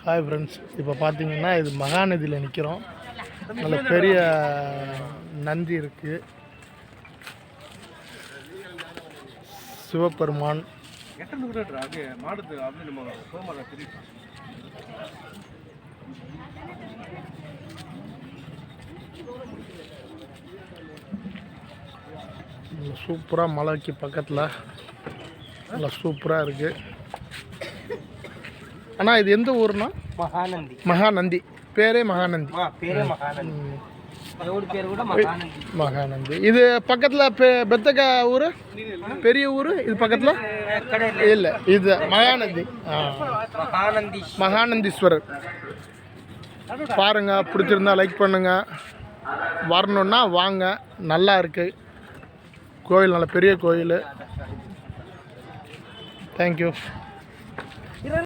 Hi friends, இப்போ பார்த்தீங்கன்னா இது மகாநதியில் நிற்கிறோம். நல்ல பெரிய நந்தி இருக்குது. சிவபெருமான் சூப்பராக மலைக்கு பக்கத்தில் நல்லா சூப்பராக இருக்குது. அண்ணா இது எந்த ஊர்னா? மகாநந்தி. மகாநந்தி பேரே மகாநந்தி. மகாநந்தி இது பக்கத்தில் பெத்தக்கா ஊர், பெரிய ஊர் இது பக்கத்தில் இல்லை. இது மகாநந்தி, மகாநந்தீஸ்வரர். பாருங்க, பிடிச்சிருந்தா லைக் பண்ணுங்க. வரணுன்னா வாங்க, நல்லா இருக்கு கோயில், நல்ல பெரிய கோயில். தேங்க்யூ.